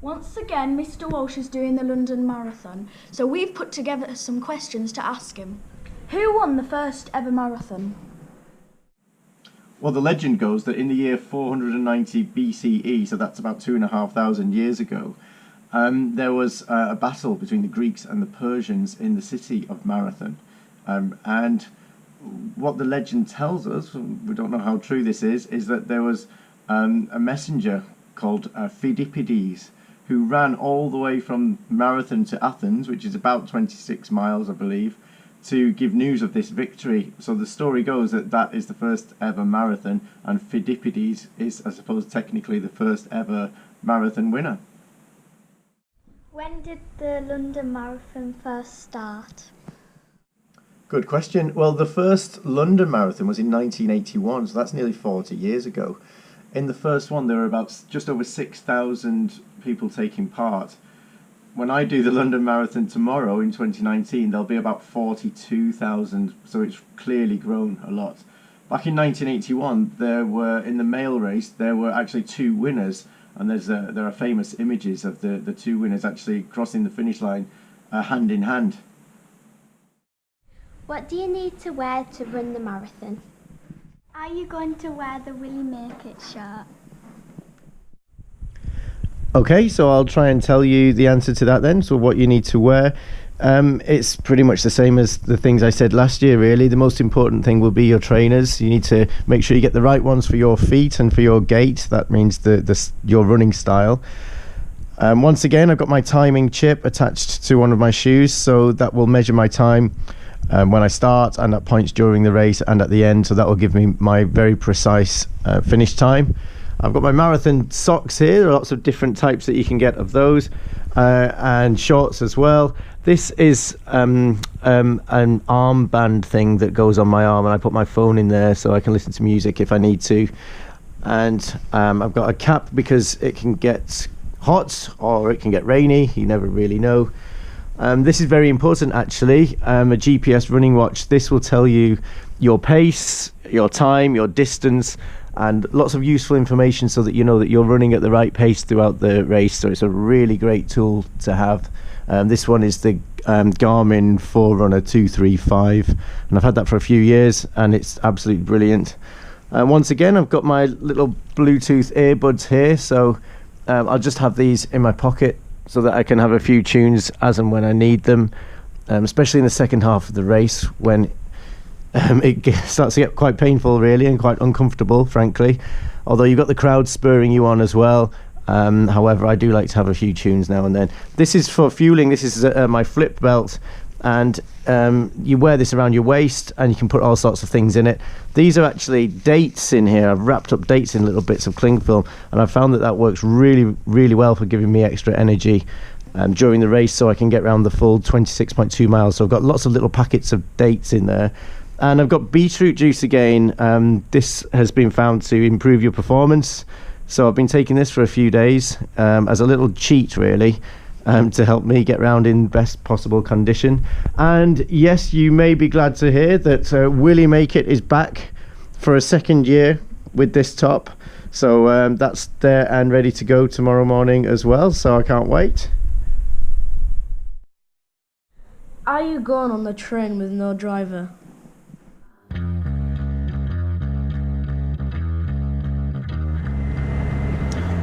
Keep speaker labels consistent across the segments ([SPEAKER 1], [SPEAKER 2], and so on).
[SPEAKER 1] Once again, Mr. Walsh is doing the London Marathon, so we've put together some questions to ask him. Who won the first ever marathon?
[SPEAKER 2] Well, the legend goes that in the year 490 BCE, so that's about 2,500 years ago, there was a battle between the Greeks and the Persians in the city of Marathon. And what the legend tells us, we don't know how true this is that there was a messenger called Phidippides, who ran all the way from Marathon to Athens, which is about 26 miles, I believe, to give news of this victory. So the story goes that that is the first ever marathon, and Phidippides is, I suppose, technically the first ever marathon winner.
[SPEAKER 3] When did the London Marathon first start?
[SPEAKER 2] Good question. Well, the first London Marathon was in 1981, so that's nearly 40 years ago. In the first one, there were about just over 6,000 people taking part. When I do the London Marathon tomorrow in 2019, there'll be about 42,000, so it's clearly grown a lot. Back in 1981, in the male race, there were actually two winners, and there are famous images of the two winners actually crossing the finish line hand in hand.
[SPEAKER 3] What do you need to wear to run the marathon? Are you going to wear the Will You Make It shirt?
[SPEAKER 4] Okay, so I'll try and tell you the answer to that then. So what you need to wear, it's pretty much the same as the things I said last year, really. The most important thing will be your trainers. You need to make sure you get the right ones for your feet and for your gait. That means your running style. Once again, I've got my timing chip attached to one of my shoes, so that will measure my time when I start and at points during the race and at the end. So that will give me my very precise finish time. I've got my marathon socks here. There are lots of different types that you can get of those, and shorts as well. This is an armband thing that goes on my arm, and I put my phone in there so I can listen to music if I need to. And I've got a cap because it can get hot or it can get rainy. You never really know. This is very important, actually. A GPS running watch. This will tell you your pace, your time, your distance, and lots of useful information so that you know that you're running at the right pace throughout the race. So it's a really great tool to have. This one is the Garmin Forerunner 235, and I've had that for a few years, and it's absolutely brilliant. Once again, I've got my little Bluetooth earbuds here, so I'll just have these in my pocket so that I can have a few tunes as and when I need them, especially in the second half of the race when it starts to get quite painful, really, and quite uncomfortable, frankly, although you've got the crowd spurring you on as well. However, I do like to have a few tunes now and then. This is for fueling. This is my flip belt, and you wear this around your waist and you can put all sorts of things in it. These are actually dates in here. I've wrapped up dates in little bits of cling film, and I've found that works really, really well for giving me extra energy during the race, so I can get around the full 26.2 miles. So I've got lots of little packets of dates in there. And I've got beetroot juice again. This has been found to improve your performance. So I've been taking this for a few days as a little cheat, really, to help me get around in best possible condition. And yes, you may be glad to hear that Will You Make It is back for a second year with this top. So that's there and ready to go tomorrow morning as well. So I can't wait.
[SPEAKER 1] Are you going on the train with no driver?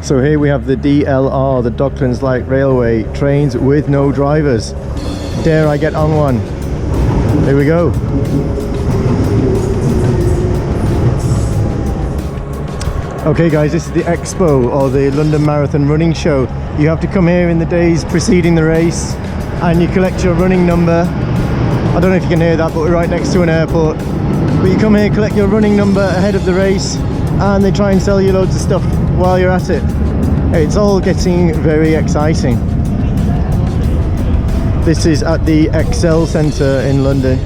[SPEAKER 4] So here we have the DLR, the Docklands Light Railway trains with no drivers. Dare I get on one? Here we go. Okay guys, this is the expo, or the London Marathon running show. You have to come here in the days preceding the race and you collect your running number. I don't know if you can hear that, but we're right next to an airport. But you come here, collect your running number ahead of the race, and they try and sell you loads of stuff while you're at it. It's all getting very exciting. This is at the Excel Centre in London.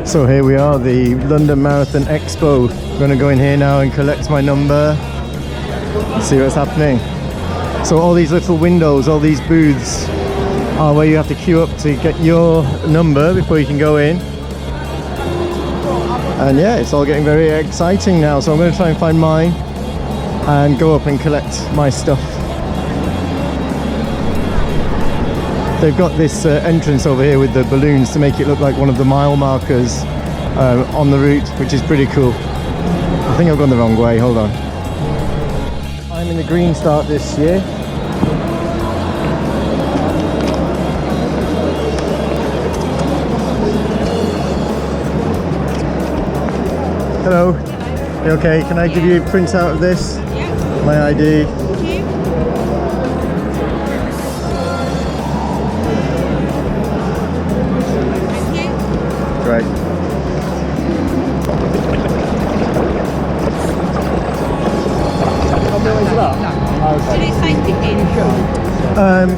[SPEAKER 4] So here we are, the London Marathon Expo. I'm going to go in here now and collect my number. See what's happening. So all these little windows, all these booths are where you have to queue up to get your number before you can go in. And yeah, it's all getting very exciting now, so I'm going to try and find mine and go up and collect my stuff. They've got this entrance over here with the balloons to make it look like one of the mile markers on the route, which is pretty cool. I think I've gone the wrong way, hold on. I'm in the green start this year. Hello. You okay? Can I give you a print out of this? Yeah. My ID. Great.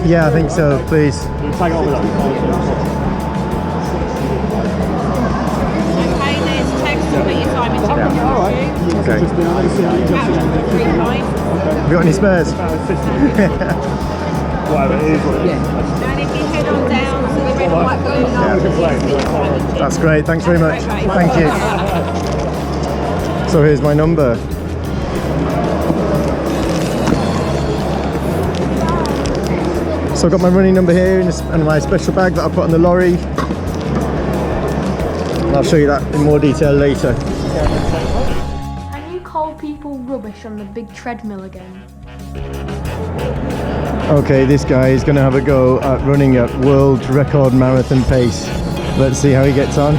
[SPEAKER 4] Yeah, I think so, please.
[SPEAKER 5] Okay, there's text to put your time into.
[SPEAKER 4] Okay. Have you got any spares?
[SPEAKER 5] Whatever it is. And if you head on down to the red and white balloon,
[SPEAKER 4] That's great, thanks very much. Thank you. So here's my number. So I've got my running number here and my special bag that I put on the lorry. And I'll show you that in more detail later.
[SPEAKER 1] Can you call people rubbish on the big treadmill again?
[SPEAKER 4] Okay, this guy is going to have a go at running at world record marathon pace. Let's see how he gets on.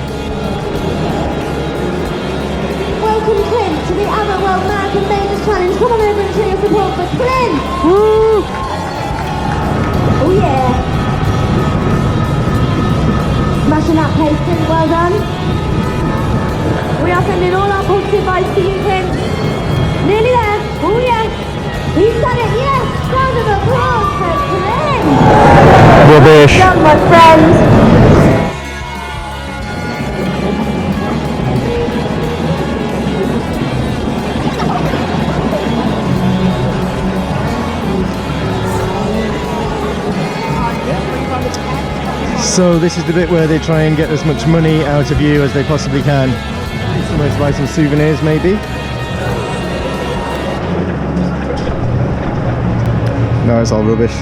[SPEAKER 3] Welcome, Clint, to the other World Marathon Majors Challenge. Come on over and show your support for Clint.
[SPEAKER 4] Woo!
[SPEAKER 3] Oh yeah. Smashing that pace, Clint. Well done. We are sending all our positive vibes to you, Clint. Nearly there. Oh yeah. He's done it, yes! Round of applause for Clint!
[SPEAKER 4] Rubbish.
[SPEAKER 3] Well done, my friends!
[SPEAKER 4] So this is the bit where they try and get as much money out of you as they possibly can. Somewhere to buy some souvenirs maybe. No, it's all rubbish.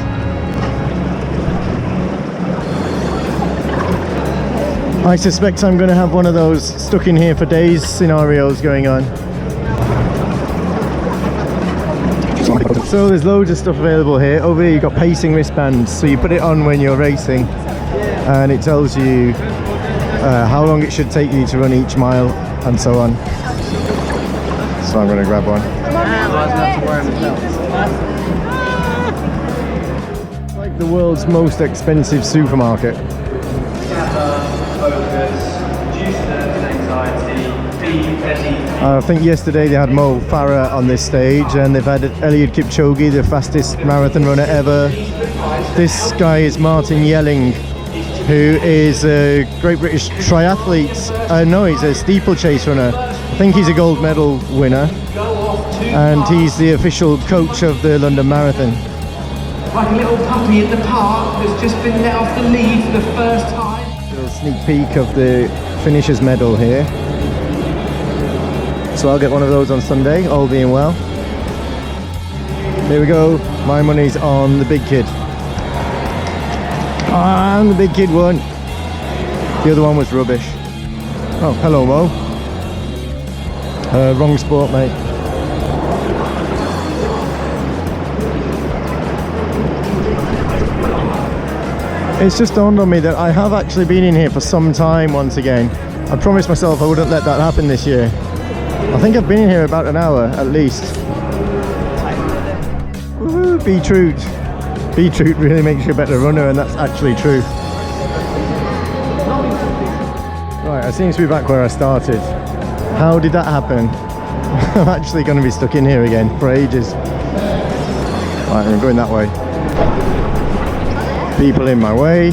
[SPEAKER 4] I suspect I'm going to have one of those stuck in here for days scenarios going on. So there's loads of stuff available here. Over here you've got pacing wristbands, so you put it on when you're racing and it tells you how long it should take you to run each mile and so on. So I'm going to grab one. It's like the world's most expensive supermarket. I think yesterday they had Mo Farah on this stage, and they've had Eliud Kipchoge, the fastest marathon runner ever. This guy is Martin Yelling, who is a Great British triathlete. No, he's a steeplechase runner. I think he's a gold medal winner, and he's the official coach of the London Marathon.
[SPEAKER 6] Like a little puppy in the park that's just been let off the lead for the first time.
[SPEAKER 4] A sneak peek of the finisher's medal here. So I'll get one of those on Sunday, all being well. Here we go. My money's on the big kid. And the big kid won. The other one was rubbish. Oh, hello Mo. Wrong sport, mate. It's just dawned on me that I have actually been in here for some time once again. I promised myself I wouldn't let that happen this year. I think I've been in here about an hour at least. Woohoo, beetroot. Beetroot really makes you a better runner, and that's actually true. Right, I seem to be back where I started. How did that happen? I'm actually going to be stuck in here again for ages. Right, I'm going that way. People in my way.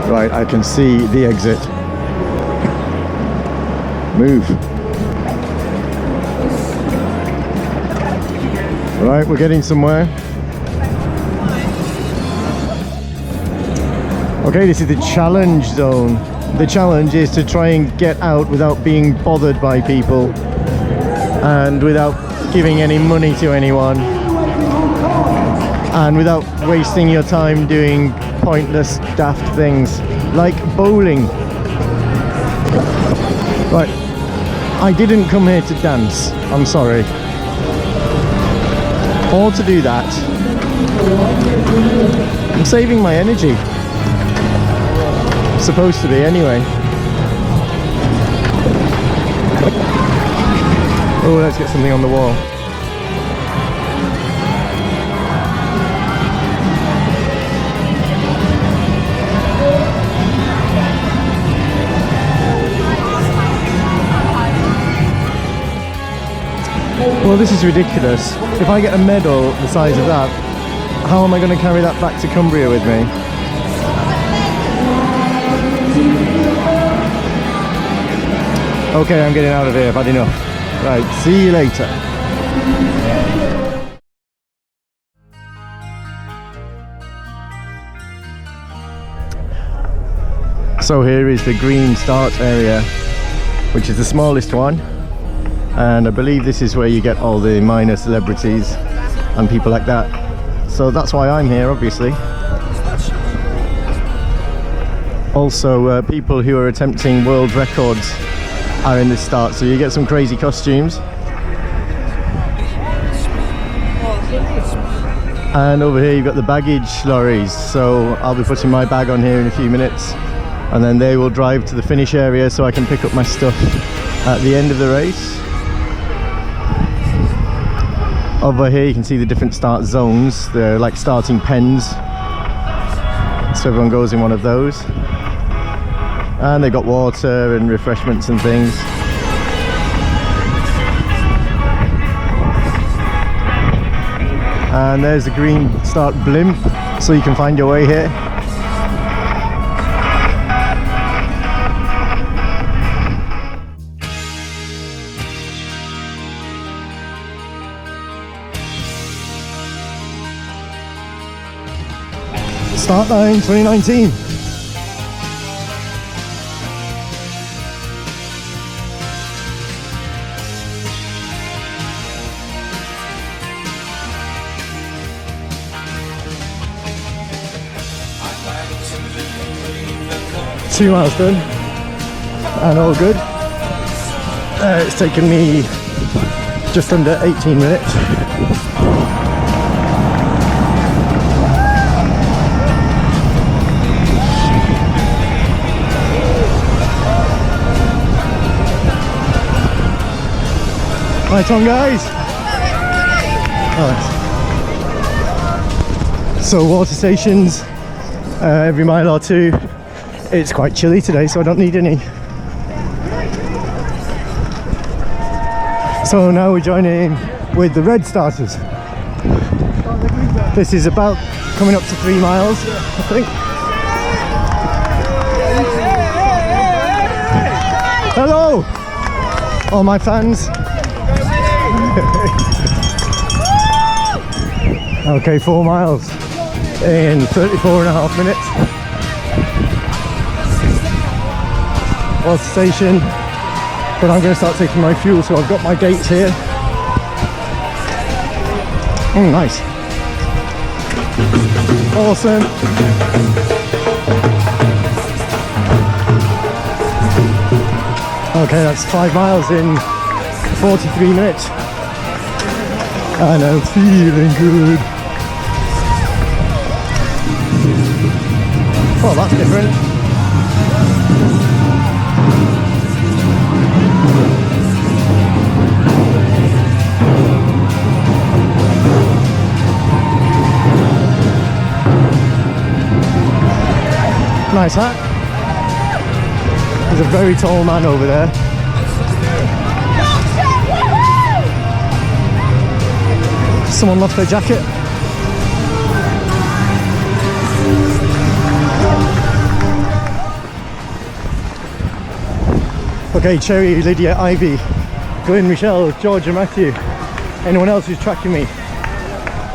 [SPEAKER 4] Right, I can see the exit. Move. Right, we're getting somewhere. Okay, this is the challenge zone. The challenge is to try and get out without being bothered by people and without giving any money to anyone and without wasting your time doing pointless, daft things like bowling. Right, I didn't come here to dance, I'm sorry, or to do that. I'm saving my energy. Supposed to be anyway. Oh, let's get something on the wall. Well, this is ridiculous. If I get a medal the size of that, how am I going to carry that back to Cumbria with me? Okay, I'm getting out of here. I've had enough. Right, see you later. So here is the green start area, which is the smallest one. And I believe this is where you get all the minor celebrities and people like that. So that's why I'm here, obviously. Also, people who are attempting world records are in this start, so you get some crazy costumes. And over here you've got the baggage lorries, so I'll be putting my bag on here in a few minutes and then they will drive to the finish area so I can pick up my stuff at the end of the race. Over here you can see the different start zones. They're like starting pens, so everyone goes in one of those. And they've got water and refreshments and things. And there's the green start blimp, so you can find your way here. Start line 2019. Two miles done and all good. It's taken me just under 18 minutes. Right on, guys. Right. So water stations every mile or two. It's quite chilly today, so I don't need any. So now we're joining with the red starters. This is about coming up to 3 miles, I think. Hello, all my fans. Okay, 4 miles in 34.5 minutes. Water station, but I'm going to start taking my fuel, so I've got my gates here. Nice. Awesome. Okay, that's 5 miles in 43 minutes. And I'm feeling good. Oh, that's different. Nice hat. There's a very tall man over there. Someone lost their jacket. Okay, Cherry, Lydia, Ivy, Glenn, Michelle, Georgia, Matthew, anyone else who's tracking me,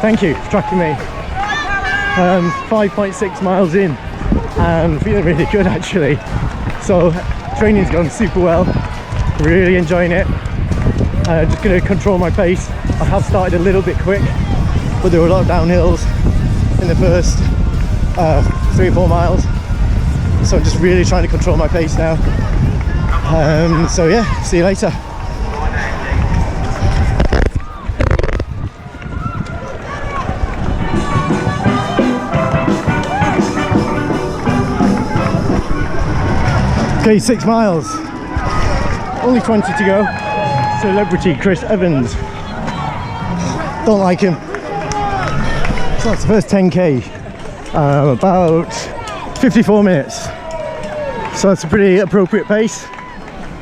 [SPEAKER 4] thank you for tracking me. 5.6 miles in, and feeling really good actually. So training's gone super well, really enjoying it. Just going to control my pace. I have started a little bit quick, but there were a lot of downhills in the first 3 or 4 miles, so I'm just really trying to control my pace now. So yeah, see you later. Okay, 6 miles, only 20 to go. Celebrity Chris Evans, don't like him. So that's the first 10k, about 54 minutes, so that's a pretty appropriate pace.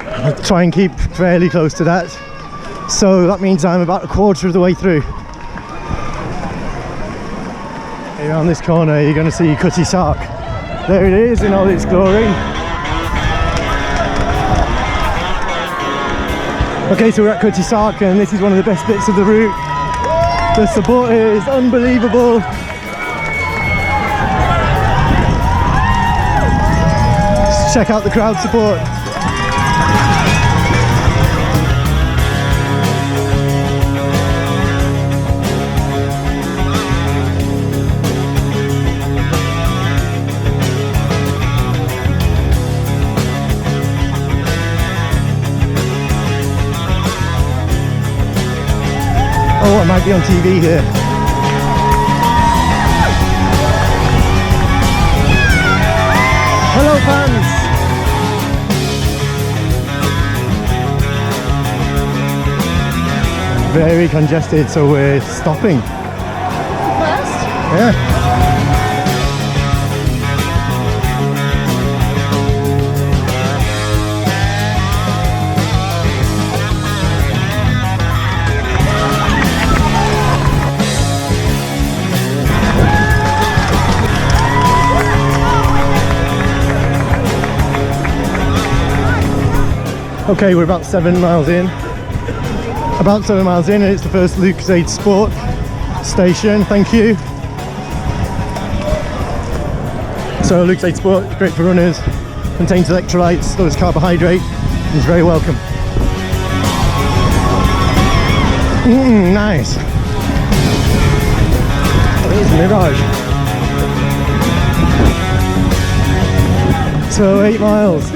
[SPEAKER 4] I'll try and keep fairly close to that, so that means I'm about a quarter of the way through. Around this corner you're going to see Cutty Sark. There it is in all its glory. Okay, so we're at Cutty Sark and this is one of the best bits of the route. The support here is unbelievable. Just check out the crowd support. Oh, I might be on TV here. Hello fans! Very congested, so we're stopping.
[SPEAKER 1] First?
[SPEAKER 4] Yeah. Okay, we're about 7 miles in. And it's the first Lucozade Sport station, thank you. So Lucozade Sport, great for runners, contains electrolytes, low carbohydrate, and is very welcome. Nice. Oh, there's a mirage. So 8 miles.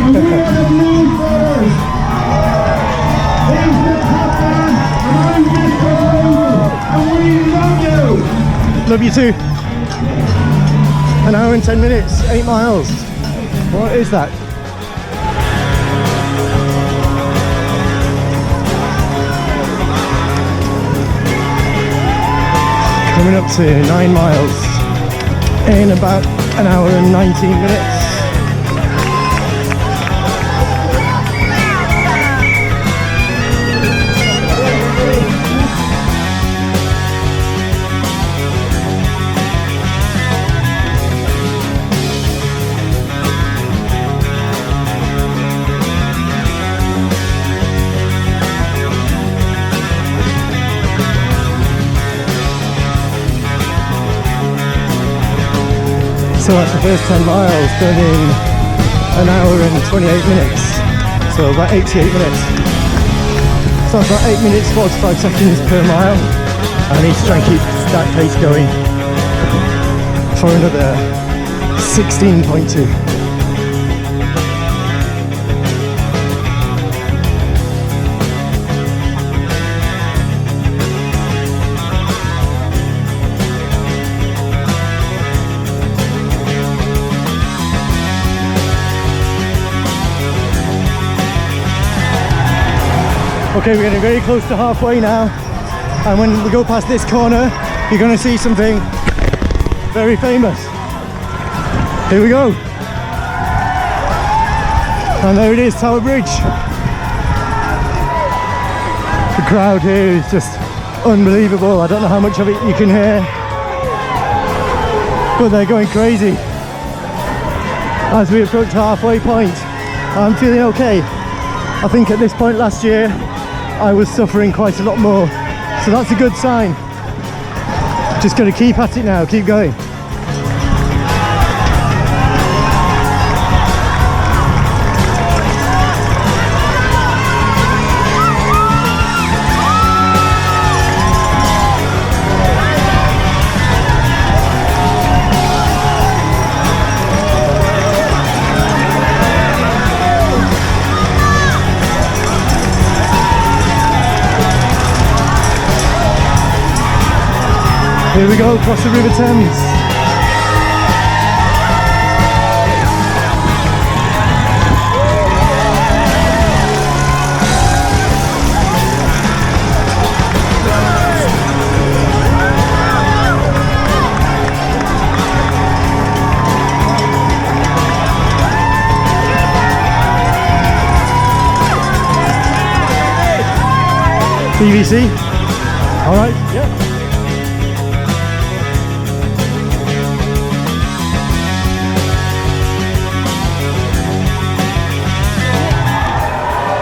[SPEAKER 4] And we are the blue first. He's the top man, and I'm Mr. Blue, and we love you. Love you too. An hour and 10 minutes, 8 miles. What is that? Coming up to 9 miles in about an hour and 19 minutes. So that's the first 10 miles done in an hour and 28 minutes, so about 88 minutes. So that's about 8 minutes 45 seconds per mile. I need to try and keep that pace going for another 16.2. Okay, we're getting very close to halfway now, and when we go past this corner, you're going to see something very famous. Here we go. And there it is, Tower Bridge. The crowd here is just unbelievable. I don't know how much of it you can hear, but they're going crazy. As we approach halfway point, I'm feeling okay. I think at this point last year, I was suffering quite a lot more, so that's a good sign. Just got to keep at it now, keep going. Here we go, across the River Thames. BBC? Alright, yeah.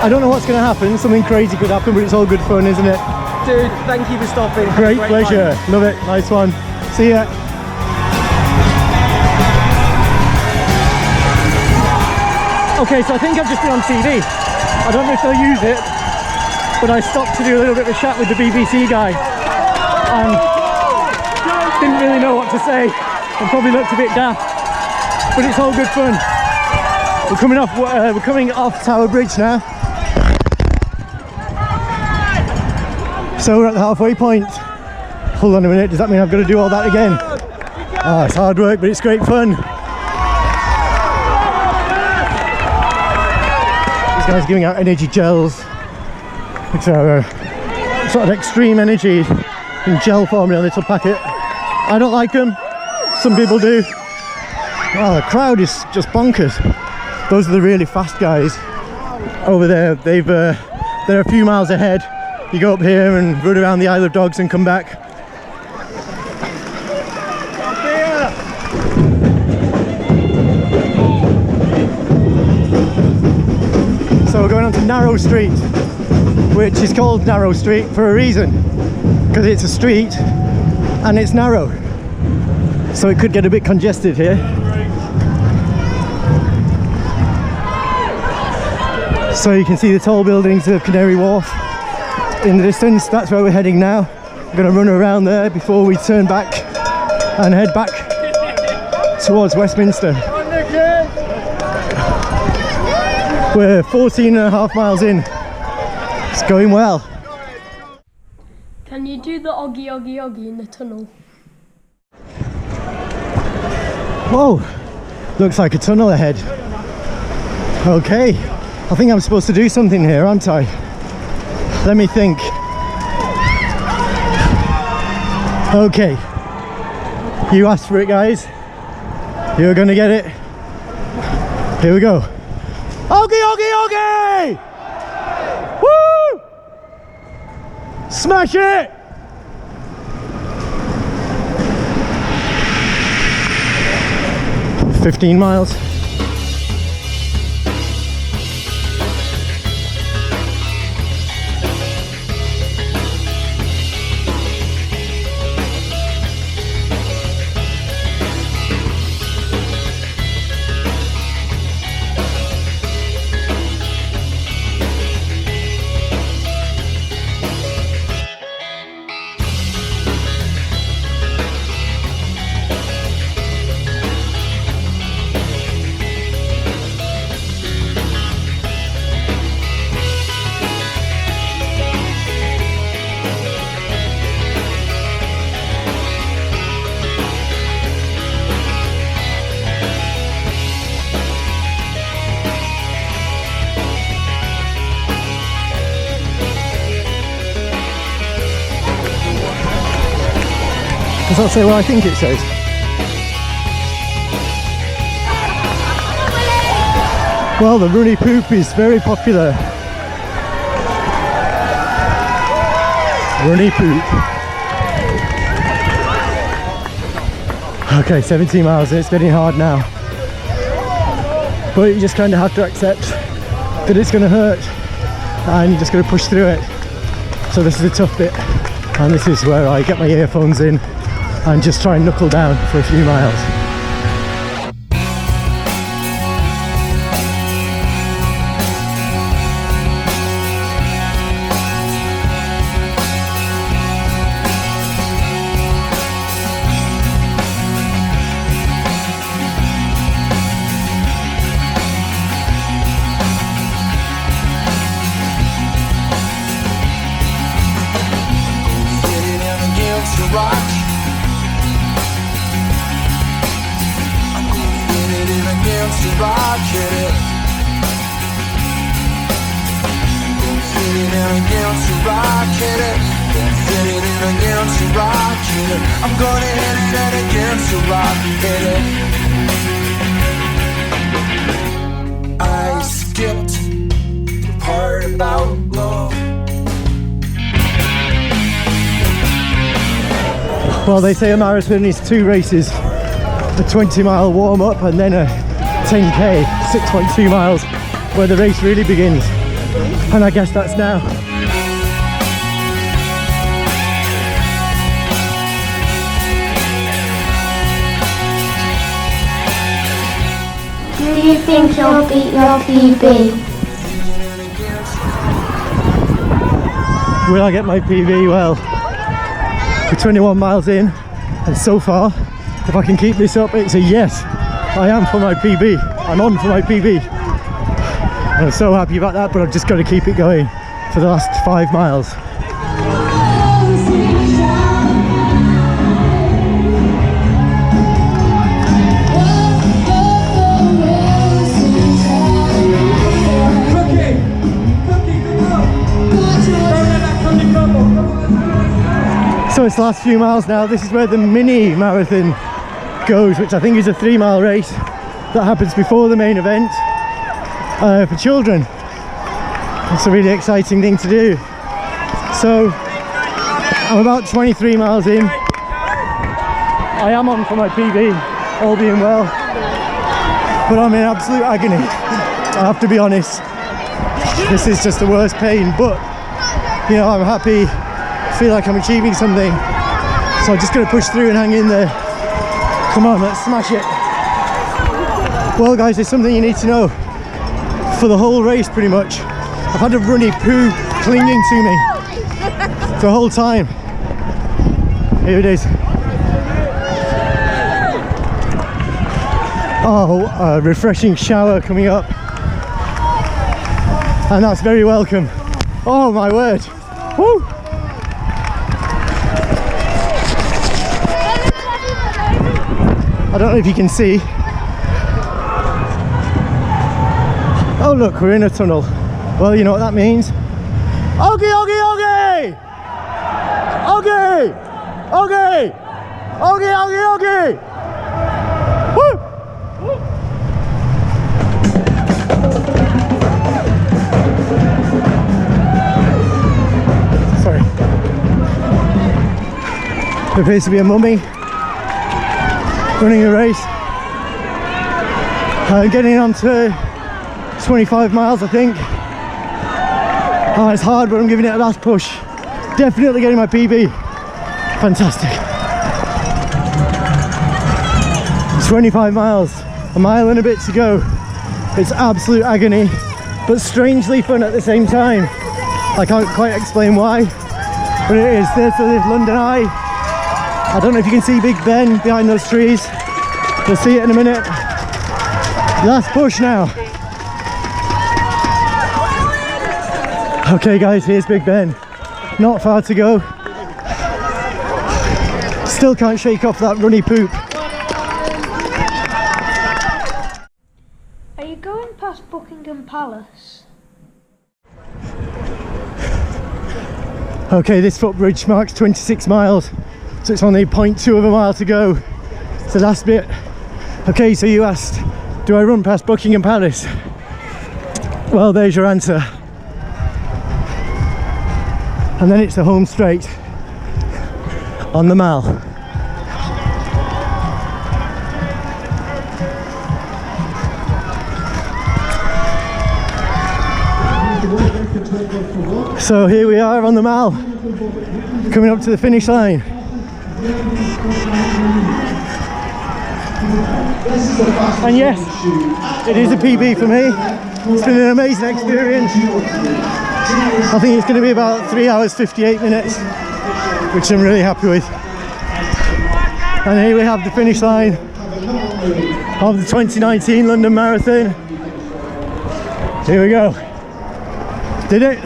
[SPEAKER 4] I don't know what's going to happen, something crazy could happen, but it's all good fun, isn't it?
[SPEAKER 7] Dude, thank you for stopping.
[SPEAKER 4] Great pleasure, love it, nice one. See ya. Okay, so I think I've just been on TV. I don't know if they'll use it, but I stopped to do a little bit of a chat with the BBC guy and didn't really know what to say and probably looked a bit daft, but it's all good fun. We're coming off Tower Bridge now, so we're at the halfway point. Hold on a minute, does that mean I've got to do all that again? Oh, it's hard work, but it's great fun. This guy's giving out energy gels. It's a sort of extreme energy in gel form in a little packet. I don't like them, some people do. Oh, the crowd is just bonkers. Those are the really fast guys over there. They're a few miles ahead. You go up here and run around the Isle of Dogs and come back. So we're going on to Narrow Street, which is called Narrow Street for a reason, because it's a street and it's narrow, so it could get a bit congested here. So you can see the tall buildings of Canary Wharf in the distance. That's where we're heading now. We're going to run around there before we turn back and head back towards Westminster. We're 14.5 miles in. It's going well.
[SPEAKER 8] Can you do the oggy oggy oggy in the tunnel?
[SPEAKER 4] Whoa, looks like a tunnel ahead. Okay, I think I'm supposed to do something here, aren't I? Let me think. Okay, you asked for it, guys. You're gonna get it. Here we go. Oggy oggy oggy! Woo! Smash it! $15 miles. Does that say what I think it says? Well, the runny poop is very popular. Runny poop. Okay, 17 miles, it's getting hard now. But you just kind of have to accept that it's going to hurt and you just got to push through it. So this is a tough bit, and this is where I get my earphones in and just try and knuckle down for a few miles.
[SPEAKER 6] Sitting against the rock,
[SPEAKER 9] it in again to rock, hit it. Gonna fit it in again to rock, hit it. I'm gonna hit it in again to rock, hit it. I skipped the part about love.
[SPEAKER 7] Well, they say a marathon is 2 races, a 20-mile warm-up and then a 10k, 6.2 miles, where the race really begins. And I guess that's now.
[SPEAKER 3] Do you think you'll beat your PB?
[SPEAKER 7] Will I get my PB? Well, we're 21 miles in, and so far, if I can keep this up, it's a yes. I am for my PB. I'm on for my PB. I'm so happy about that, but I've just got to keep it going for the last 5 miles. So it's the last few miles now. This is where the mini marathon goes, which I think is a 3-mile race that happens before the main event for children. It's a really exciting thing to do. So I'm about 23 miles in. I am on for my PB, all being well, but I'm in absolute agony. I have to be honest. This is just the worst pain, but you know, I'm happy. Feel like I'm achieving something, so I'm just going to push through and hang in there. Come on, let's smash it. Well guys, there's something you need to know. For the whole race pretty much, I've had a runny poo clinging to me the whole time. Here it is. Oh, a refreshing shower coming up, and that's very welcome. Oh my word. Woo! I don't know if you can see. Oh look, we're in a tunnel. Well, you know what that means. Oggy, oggy, oggy! Oggy! Oggy! Oggy, oggy, oggy! Woo! Sorry. There appears to be a mummy running a race. Getting on to 25 miles, I think. Oh, it's hard, but I'm giving it a last push. Definitely getting my PB. Fantastic. 25 miles, a mile and a bit to go. It's absolute agony, but strangely fun at the same time. I can't quite explain why, but it is. There's the London Eye. I don't know if you can see Big Ben behind those trees. You'll see it in a minute. Last push now. Okay guys, here's Big Ben. Not far to go. Still can't shake off that runny poop.
[SPEAKER 3] Are you going past Buckingham Palace?
[SPEAKER 7] Okay, this footbridge marks 26 miles, so it's only 0.2 of a mile to go. It's the last bit. Okay, so you asked, do I run past Buckingham Palace? Well, there's your answer. And then it's the home straight on the Mall. So here we are on the Mall, coming up to the finish line. And yes, it is a PB for me. It's been an amazing experience. I think it's going to be about 3 hours 58 minutes, which I'm really happy with. And here we have the finish line of the 2019 London Marathon. Here we go. Did it?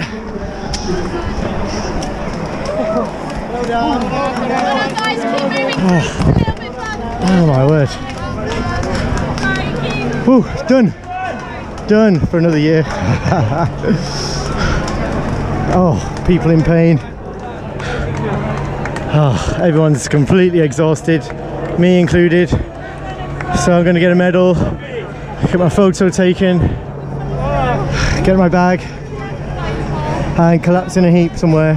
[SPEAKER 7] Well done. Oh my word. Whew, done. Done for another year. Oh, people in pain. Oh, everyone's completely exhausted, me included. So I'm going to get a medal, get my photo taken, get my bag, and collapse in a heap somewhere,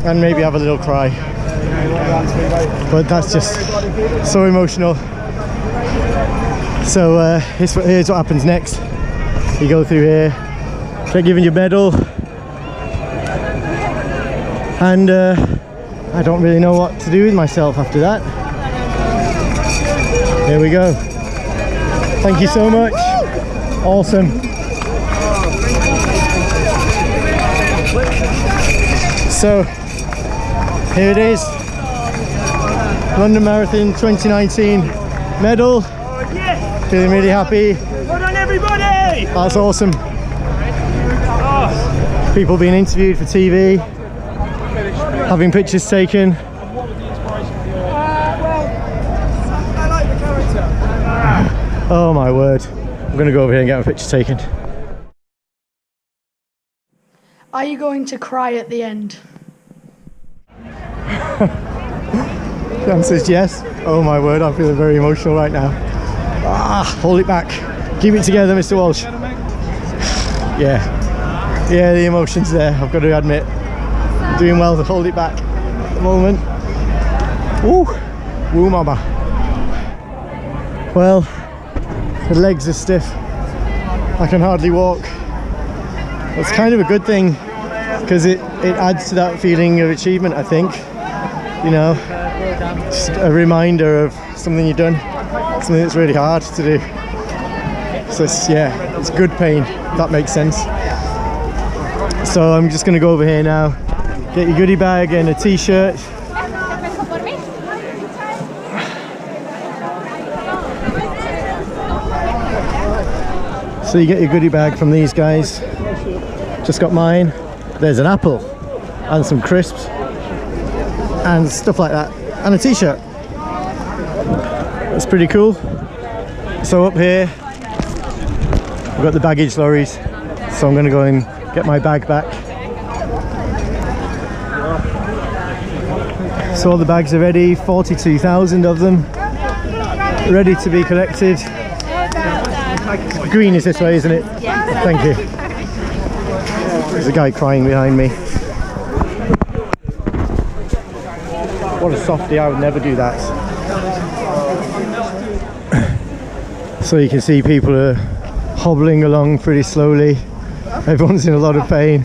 [SPEAKER 7] and maybe have a little cry. But that's just so emotional. So here's what happens next. You go through here, get given your medal, and I don't really know what to do with myself after that. Here we go. Thank you so much. Awesome. So here it is, London Marathon 2019 medal. Feeling really happy.
[SPEAKER 10] Well done, everybody!
[SPEAKER 7] That's awesome. People being interviewed for TV, having pictures taken. Oh my word. I'm going to go over here and get a picture taken.
[SPEAKER 8] Are you going to cry at the end?
[SPEAKER 7] The answer is yes. Oh my word, I'm feeling very emotional right now. Hold it back. Keep it together, Mr. Walsh. Yeah, the emotion's there, I've got to admit. Doing well to hold it back at the moment. Woo mama. Well, the legs are stiff. I can hardly walk. It's kind of a good thing because it adds to that feeling of achievement, I think. You know, just a reminder of something you've done, something that's really hard to do. So it's good pain, if that makes sense. So I'm just going to go over here now, get your goodie bag and a t-shirt. So you get your goodie bag from these guys. Just got mine. There's an apple and some crisps and stuff like that, and a t-shirt. That's pretty cool. So up here we've got the baggage lorries, so I'm going to go and get my bag back. So all the bags are ready, 42,000 of them ready to be collected. Green is this way, isn't it? Yeah. Thank you. There's a guy crying behind me. What a softie, I would never do that. So you can see people are hobbling along pretty slowly. Everyone's in a lot of pain.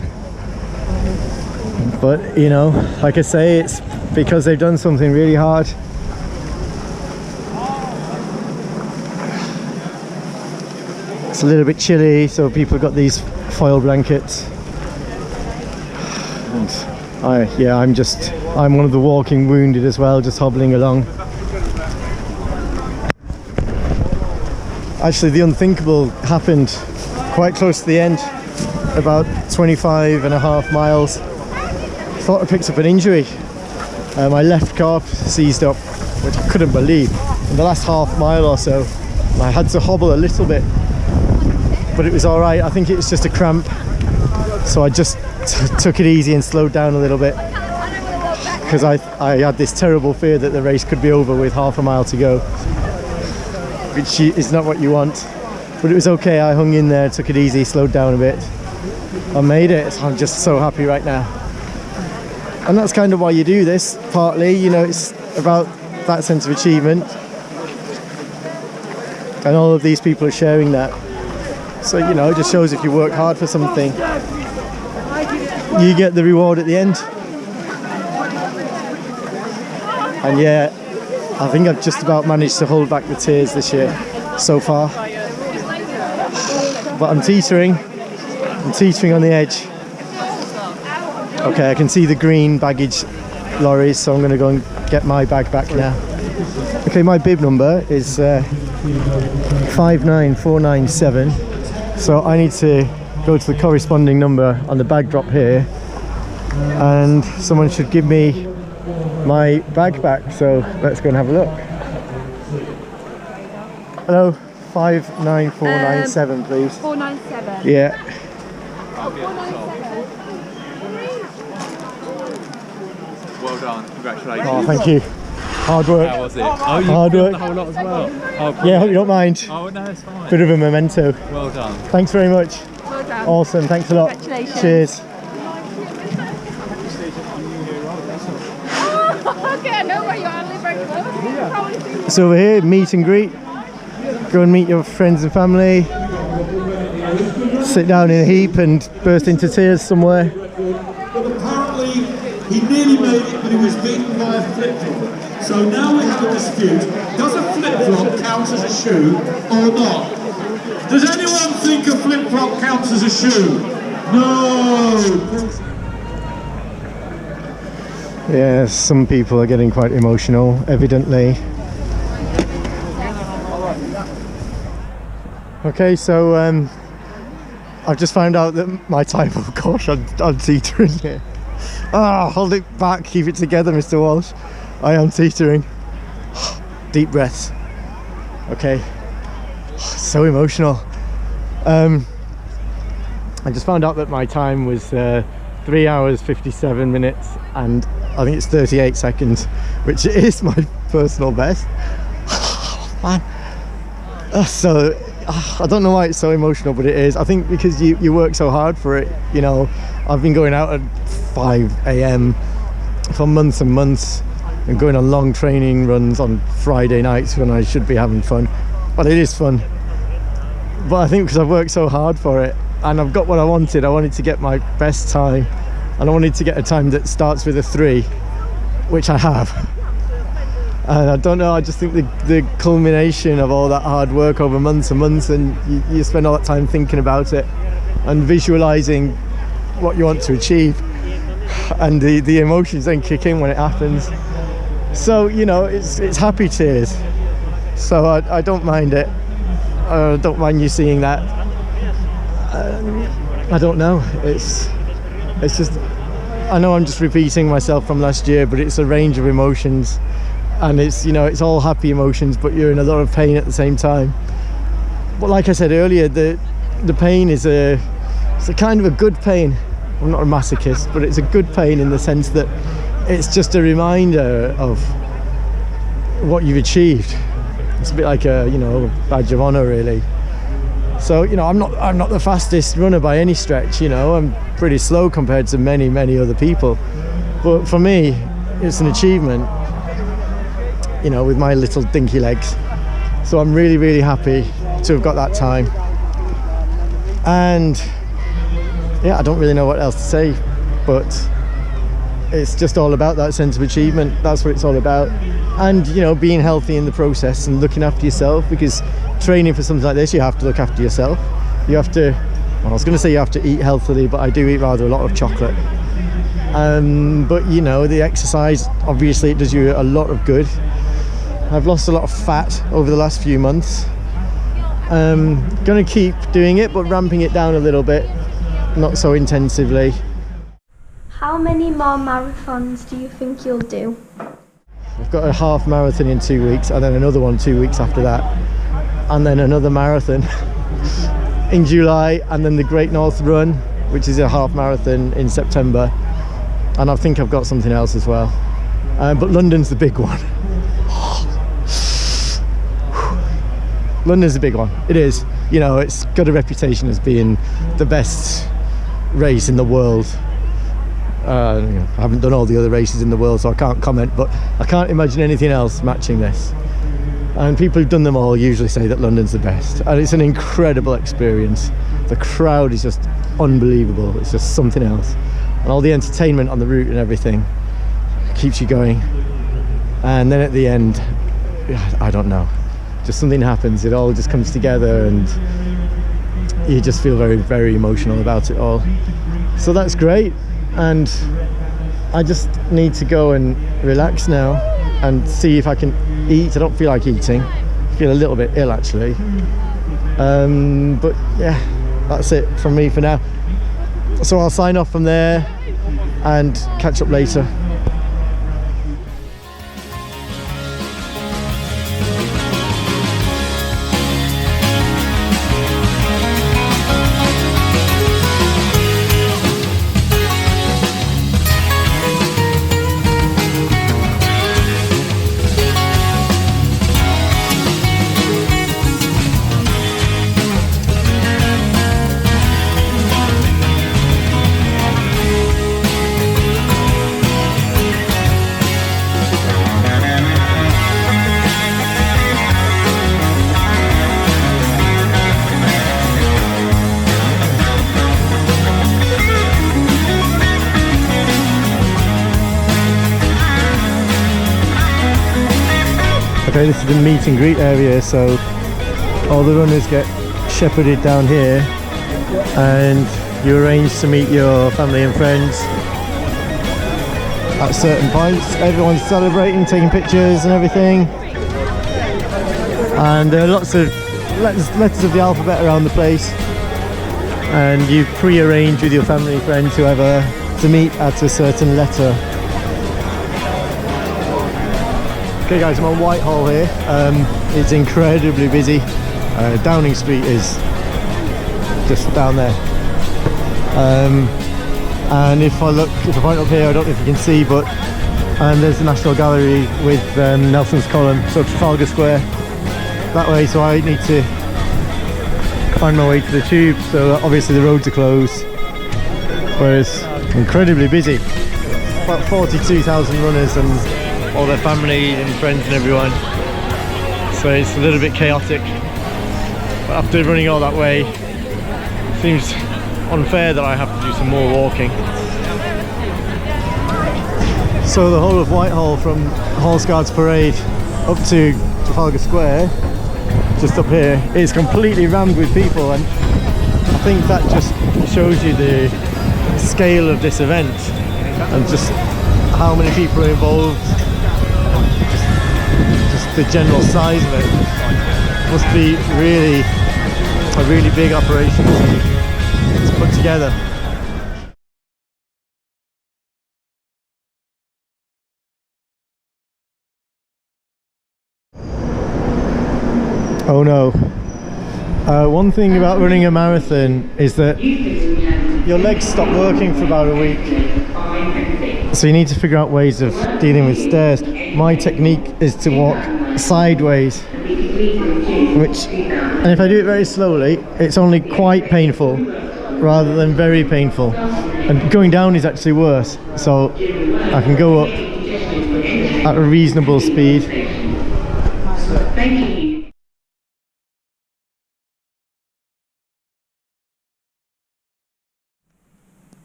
[SPEAKER 7] But, you know, like I say, it's because they've done something really hard. It's a little bit chilly, so people have got these foil blankets. And I'm one of the walking wounded as well, just hobbling along. Actually, the unthinkable happened quite close to the end, about 25.5 miles. I thought I picked up an injury. My left calf seized up, which I couldn't believe. In the last half mile or so, I had to hobble a little bit, but it was all right. I think it was just a cramp, so I just took it easy and slowed down a little bit, because I had this terrible fear that the race could be over with half a mile to go, which is not what you want. But it was okay, I hung in there, took it easy, slowed down a bit. I made it, so I'm just so happy right now. And that's kind of why you do this, partly, you know, it's about that sense of achievement. And all of these people are sharing that. So, you know, it just shows if you work hard for something, you get the reward at the end. And yeah, I think I've just about managed to hold back the tears this year so far. But I'm teetering on the edge. Okay, I can see the green baggage lorries, so I'm going to go and get my bag back now. Okay, my bib number is 59497. So I need to go to the corresponding number on the bag drop here, and someone should give me my bag back. So let's go and have a look. Hello, 59497, please.
[SPEAKER 5] 497.
[SPEAKER 7] Yeah.
[SPEAKER 5] Oh, 497.
[SPEAKER 11] Well done. Congratulations.
[SPEAKER 7] Oh, thank you. Hard work.
[SPEAKER 11] How was it? Oh, you
[SPEAKER 7] Hard
[SPEAKER 11] filmed
[SPEAKER 7] work.
[SPEAKER 11] the whole lot as well. Oh,
[SPEAKER 7] Yeah, hope you don't mind.
[SPEAKER 11] Oh, no, it's fine.
[SPEAKER 7] Bit of a memento.
[SPEAKER 11] Well done.
[SPEAKER 7] Thanks very much.
[SPEAKER 5] Well done.
[SPEAKER 7] Awesome. Thanks a lot.
[SPEAKER 5] Congratulations.
[SPEAKER 7] Cheers.
[SPEAKER 5] Oh, okay, I know where you are. I live very close.
[SPEAKER 7] So we're here, meet and greet. Go and meet your friends and family. Sit down in a heap and burst into tears somewhere.
[SPEAKER 12] Apparently, he nearly made it, but he was beaten by a flip-flop. So now we have a dispute. Does a flip-flop count as a shoe or not? Does anyone think a flip-flop counts as a shoe? No!
[SPEAKER 7] Yeah, some people are getting quite emotional, evidently. Okay, so I've just found out that my time, oh gosh, I'm teetering here. Ah, hold it back, keep it together, Mr. Walsh. I am teetering. Deep breaths. Okay. So emotional. I just found out that my time was 3 hours 57 minutes and I think it's 38 seconds, which is my personal best. Man. So I don't know why it's so emotional, but it is. I think because you work so hard for it. You know, I've been going out at 5 a.m. for months and months and going on long training runs on Friday nights when I should be having fun, but it is fun. But I think because I've worked so hard for it and I've got what I wanted to get my best time, and I wanted to get a time that starts with a 3, which I have. And I don't know, I just think the culmination of all that hard work over months and months, and you spend all that time thinking about it and visualizing what you want to achieve, and the emotions then kick in when it happens. So, you know, it's happy tears. So I don't mind it. I don't mind you seeing that. I don't know, it's just, I know I'm just repeating myself from last year, but it's a range of emotions. And it's, you know, it's all happy emotions, but you're in a lot of pain at the same time. But like I said earlier, the pain is it's a kind of a good pain. I'm not a masochist, but it's a good pain in the sense that it's just a reminder of what you've achieved. It's a bit like a, you know, a badge of honor, really. So, you know, I'm not the fastest runner by any stretch. You know, I'm pretty slow compared to many other people. But for me, it's an achievement. You know, with my little dinky legs. So I'm really happy to have got that time. And yeah, I don't really know what else to say, but it's just all about that sense of achievement. That's what it's all about. And, you know, being healthy in the process and looking after yourself, because training for something like this, you have to look after yourself. You have to, well, I was going to say you have to eat healthily, but I do eat rather a lot of chocolate. But, you know, the exercise, obviously it does you a lot of good. I've lost a lot of fat over the last few months. Gonna keep doing it, but ramping it down a little bit, not so intensively.
[SPEAKER 13] How many more marathons do you think you'll do?
[SPEAKER 7] I've got a half marathon in 2 weeks, and then another one 2 weeks after that, and then another marathon in July, and then the Great North Run, which is a half marathon in September, and I think I've got something else as well. But London's the big one. London's a big one. It is. You know, it's got a reputation as being the best race in the world. You know, I haven't done all the other races in the world, so I can't comment, but I can't imagine anything else matching this. And people who've done them all usually say that London's the best, and it's an incredible experience. The crowd is just unbelievable. It's just something else, and all the entertainment on the route and everything keeps you going. And then at the end, I don't know, just something happens, it all just comes together, and you just feel very emotional about it all. So that's great, and I just need to go and relax now and see if I can eat. I don't feel like eating. I feel a little bit ill actually. But yeah, that's it from me for now. So I'll sign off from there and catch up later. Okay, this is the meet and greet area, so all the runners get shepherded down here and you arrange to meet your family and friends at certain points. Everyone's celebrating, taking pictures and everything, and there are lots of letters of the alphabet around the place, and you pre-arrange with your family, friends, whoever, to meet at a certain letter. Okay guys, I'm on Whitehall here. It's incredibly busy. Downing Street is just down there. And if I point up here, I don't know if you can see, but there's the National Gallery with Nelson's Column, so Trafalgar Square that way. So I need to find my way to the tube, so obviously the roads are closed, whereas incredibly busy. About 42,000 runners and all their family and friends and everyone, so it's a little bit chaotic. But after running all that way, it seems unfair that I have to do some more walking. So the whole of Whitehall, from Horse Guards Parade up to Trafalgar Square, just up here, is completely rammed with people, and I think that just shows you the scale of this event and just how many people are involved, just the general size of it. Must be really a really big operation to put together. Oh no. One thing about running a marathon is that your legs stop working for about a week, so you need to figure out ways of dealing with stairs. My technique is to walk sideways, and if I do it very slowly, it's only quite painful rather than very painful, and going down is actually worse, so I can go up at a reasonable speed.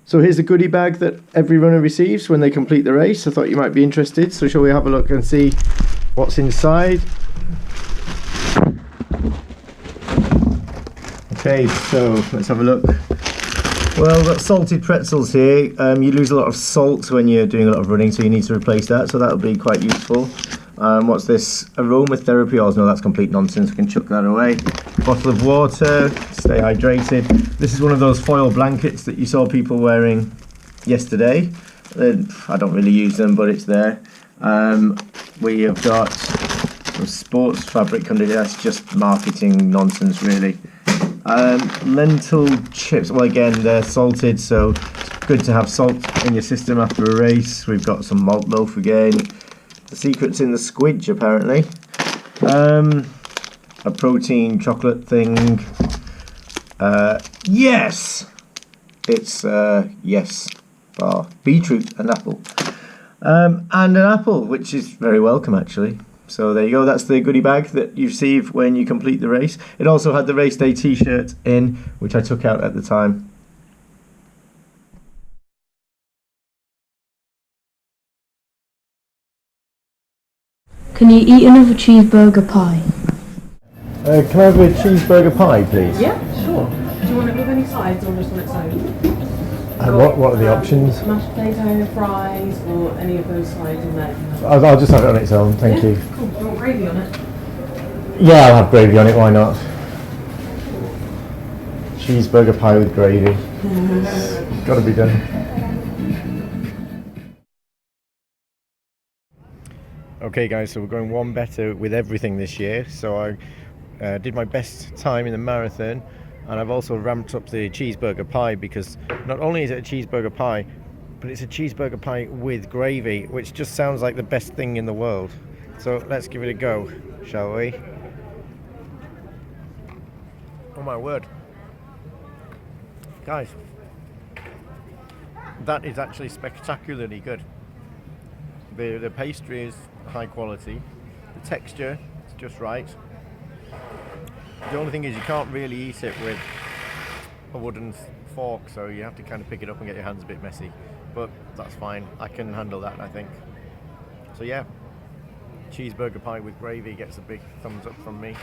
[SPEAKER 7] So here's a goodie bag that every runner receives when they complete the race. I thought you might be interested, so shall we have a look and see what's inside? Okay, so let's have a look. Well, we've got salted pretzels here. You lose a lot of salt when you're doing a lot of running, so you need to replace that, so that'll be quite useful. What's this? Aromatherapy oils? No, that's complete nonsense. We can chuck that away. Bottle of water, stay hydrated. This is one of those foil blankets that you saw people wearing yesterday. I don't really use them, but it's there. We have got some sports fabric conditioner. That's just marketing nonsense, really. Lentil chips. Well, again, they're salted, so it's good to have salt in your system after a race. We've got some malt loaf again. The secret's in the squidge, apparently. A protein chocolate thing. Yes! It's, yes, bar. Beetroot and apple. And an apple, which is very welcome, actually. So there you go, that's the goodie bag that you receive when you complete the race. It also had the race day t-shirt in, which I took out at the time.
[SPEAKER 14] Can you eat another cheeseburger pie?
[SPEAKER 7] Can I have a cheeseburger pie, please?
[SPEAKER 15] Yeah, sure. Do you want it with any sides or just on its own?
[SPEAKER 7] What are the options?
[SPEAKER 15] Mashed potato, fries, or any of those sides in there?
[SPEAKER 7] I'll just have it on its own, thank you.
[SPEAKER 15] Cool. Do you want gravy on it?
[SPEAKER 7] Yeah, I'll have gravy on it, why not? Cheeseburger pie with gravy. It's got to be done. Okay guys, so we're going one better with everything this year. So I did my best time in the marathon, and I've also ramped up the cheeseburger pie, because not only is it a cheeseburger pie, but it's a cheeseburger pie with gravy, which just sounds like the best thing in the world. So let's give it a go, shall we? Oh my word. Guys, that is actually spectacularly good. The pastry is high quality, the texture is just right. The only thing is you can't really eat it with a wooden fork, so you have to kind of pick it up and get your hands a bit messy, but that's fine. I can handle that, I think. So yeah,
[SPEAKER 4] cheeseburger pie with gravy gets a big thumbs up from me.